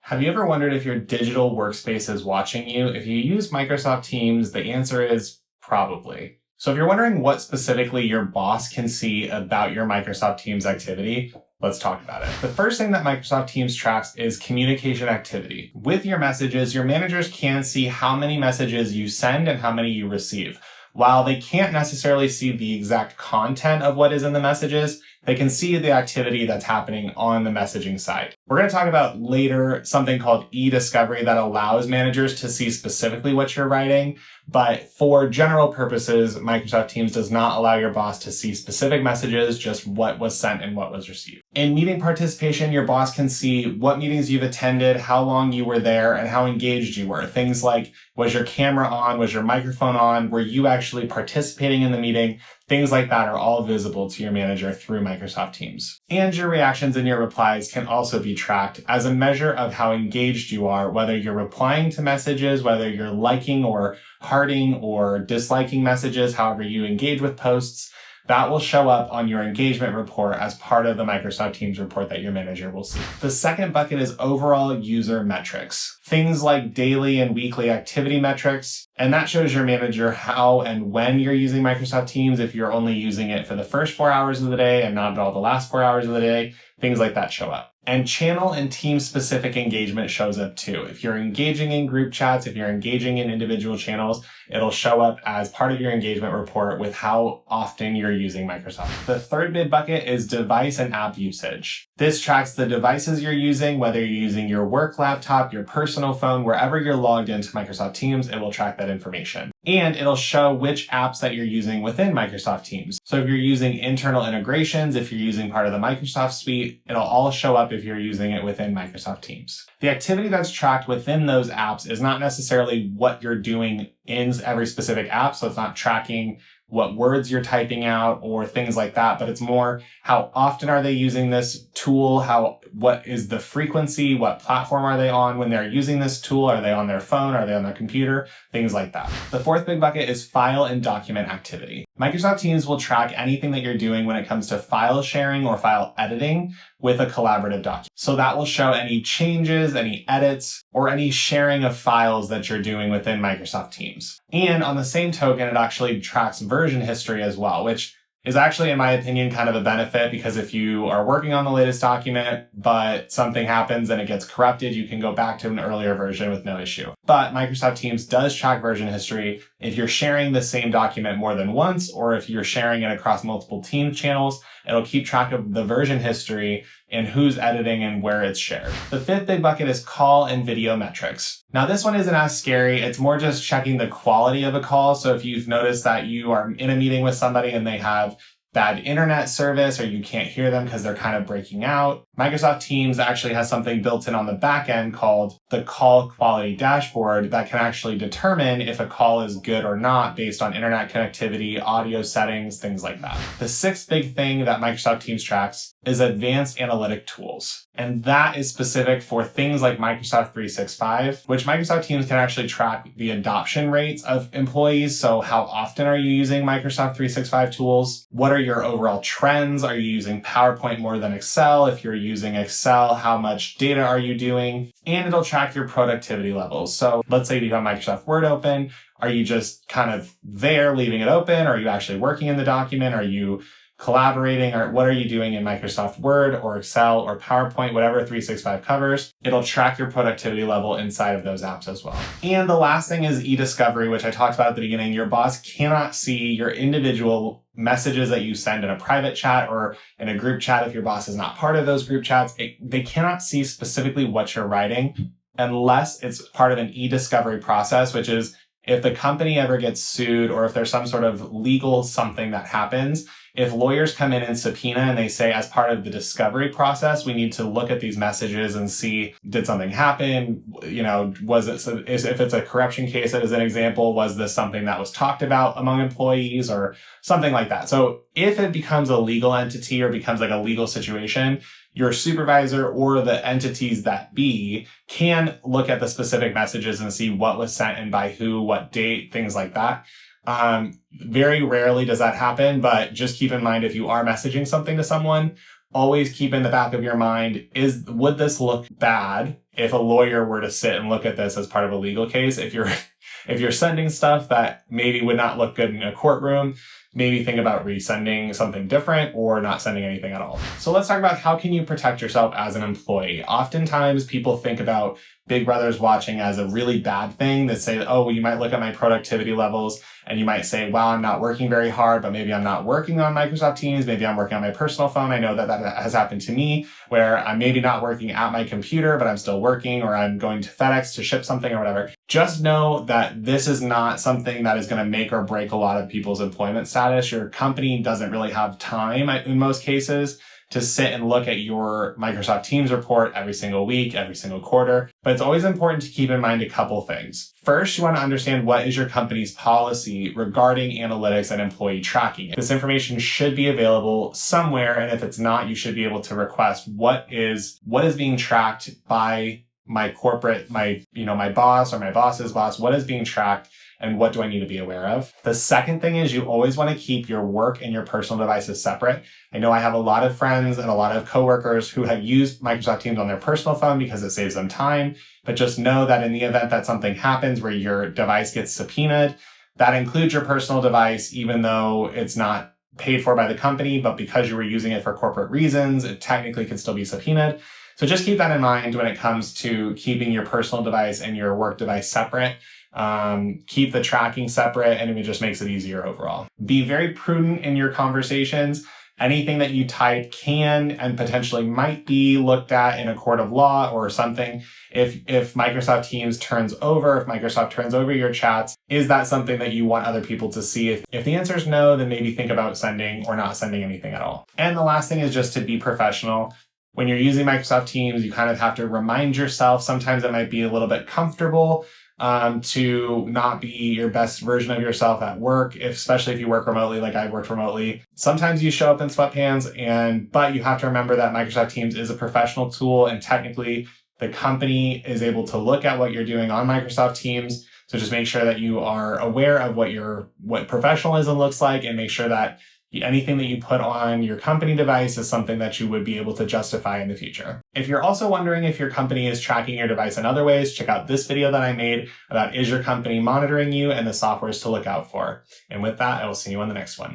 Have you ever wondered if your digital workspace is watching you? If you use Microsoft Teams, the answer is probably. So if you're wondering what specifically your boss can see about your Microsoft Teams activity, let's talk about it. The first thing that Microsoft Teams tracks is communication activity. With your messages, your managers can see how many messages you send and how many you receive. While they can't necessarily see the exact content of what is in the messages, they can see the activity that's happening on the messaging side. We're going to talk about later something called e-discovery that allows managers to see specifically what you're writing. But for general purposes, Microsoft Teams does not allow your boss to see specific messages, just what was sent and what was received. In meeting participation, your boss can see what meetings you've attended, how long you were there, and how engaged you were. Things like, was your camera on? Was your microphone on? Were you actually participating in the meeting? Things like that are all visible to your manager through Microsoft Teams. And your reactions and your replies can also be tracked as a measure of how engaged you are, whether you're replying to messages, whether you're liking or hearting or disliking messages, however you engage with posts. That will show up on your engagement report as part of the Microsoft Teams report that your manager will see. The second bucket is overall user metrics. Things like daily and weekly activity metrics. And that shows your manager how and when you're using Microsoft Teams. If you're only using it for the first 4 hours of the day and not all the last 4 hours of the day, things like that show up. And channel and team specific engagement shows up too. If you're engaging in group chats, if you're engaging in individual channels, it'll show up as part of your engagement report with how often you're using Microsoft. The third big bucket is device and app usage. This tracks the devices you're using, whether you're using your work laptop, your personal phone, wherever you're logged into Microsoft Teams, it will track that information. And it'll show which apps that you're using within Microsoft Teams. So if you're using internal integrations, if you're using part of the Microsoft suite, it'll all show up if you're using it within Microsoft Teams. The activity that's tracked within those apps is not necessarily what you're doing in every specific app. So it's not tracking what words you're typing out or things like that, but it's more how often are they using this tool? What is the frequency? What platform are they on when they're using this tool? Are they on their phone? Are they on their computer? Things like that. The fourth big bucket is file and document activity. Microsoft Teams will track anything that you're doing when it comes to file sharing or file editing with a collaborative document. So that will show any changes, any edits, or any sharing of files that you're doing within Microsoft Teams. And on the same token, it actually tracks version history as well, which is actually, in my opinion, kind of a benefit because if you are working on the latest document, but something happens and it gets corrupted, you can go back to an earlier version with no issue. But Microsoft Teams does track version history if you're sharing the same document more than once, or if you're sharing it across multiple team channels, it'll keep track of the version history and who's editing and where it's shared. The fifth big bucket is call and video metrics. Now this one isn't as scary. It's more just checking the quality of a call. So if you've noticed that you are in a meeting with somebody and they have bad internet service or you can't hear them because they're kind of breaking out, Microsoft Teams actually has something built in on the back end called the call quality dashboard that can actually determine if a call is good or not based on internet connectivity, audio settings, things like that. The sixth big thing that Microsoft Teams tracks is advanced analytic tools. And that is specific for things like Microsoft 365, which Microsoft Teams can actually track the adoption rates of employees. So how often are you using Microsoft 365 tools? What are your overall trends? Are you using PowerPoint more than Excel? If you're using Excel, how much data are you doing? And it'll track your productivity levels. So let's say you have Microsoft Word open. Are you just kind of there leaving it open? Are you actually working in the document? Are you collaborating, or what are you doing in Microsoft Word or Excel or PowerPoint, whatever 365 covers? It'll track your productivity level inside of those apps as well. And the last thing is e-discovery, which I talked about at the beginning. Your boss cannot see your individual messages that you send in a private chat or in a group chat if your boss is not part of those group chats. They cannot see specifically what you're writing unless it's part of an e-discovery process, which is if the company ever gets sued or if there's some sort of legal something that happens, if lawyers come in and subpoena and they say, as part of the discovery process, we need to look at these messages and see, did something happen? Was it, if it's a corruption case, as an example, was this something that was talked about among employees or something like that? So if it becomes a legal entity or becomes like a legal situation, your supervisor or the entities that be can look at the specific messages and see what was sent and by who, what date, things like that. Very rarely does that happen, but just keep in mind if you are messaging something to someone, always keep in the back of your mind, would this look bad if a lawyer were to sit and look at this as part of a legal case, if you're sending stuff that maybe would not look good in a courtroom, maybe think about resending something different or not sending anything at all. So let's talk about how can you protect yourself as an employee. Oftentimes people think about Big Brother's watching as a really bad thing that say, oh, well, you might look at my productivity levels and you might say, wow, I'm not working very hard, but maybe I'm not working on Microsoft Teams. Maybe I'm working on my personal phone. I know that has happened to me where I'm maybe not working at my computer, but I'm still working, or I'm going to FedEx to ship something or whatever. Just know that this is not something that is going to make or break a lot of people's employment status. Your company doesn't really have time in most cases to sit and look at your Microsoft Teams report every single week, every single quarter. But it's always important to keep in mind a couple things. First, you want to understand what is your company's policy regarding analytics and employee tracking. This information should be available somewhere, and if it's not, you should be able to request what is being tracked by my corporate, my boss or my boss's boss, what is being tracked and what do I need to be aware of? The second thing is you always want to keep your work and your personal devices separate. I know I have a lot of friends and a lot of coworkers who have used Microsoft Teams on their personal phone because it saves them time, but just know that in the event that something happens where your device gets subpoenaed, that includes your personal device, even though it's not paid for by the company, but because you were using it for corporate reasons, it technically could still be subpoenaed. So just keep that in mind when it comes to keeping your personal device and your work device separate. Keep the tracking separate, and it just makes it easier overall. Be very prudent in your conversations. Anything that you type can and potentially might be looked at in a court of law or something. If Microsoft Teams turns over, if Microsoft turns over your chats, is that something that you want other people to see? If the answer is no, then maybe think about sending or not sending anything at all. And the last thing is just to be professional. When you're using Microsoft Teams, you kind of have to remind yourself, sometimes it might be a little bit comfortable to not be your best version of yourself at work, especially if you work remotely, like I've worked remotely. Sometimes you show up in sweatpants, but you have to remember that Microsoft Teams is a professional tool, and technically the company is able to look at what you're doing on Microsoft Teams. So just make sure that you are aware of what professionalism looks like, and make sure that anything that you put on your company device is something that you would be able to justify in the future. If you're also wondering if your company is tracking your device in other ways, check out this video that I made about is your company monitoring you and the softwares to look out for. And with that, I will see you on the next one.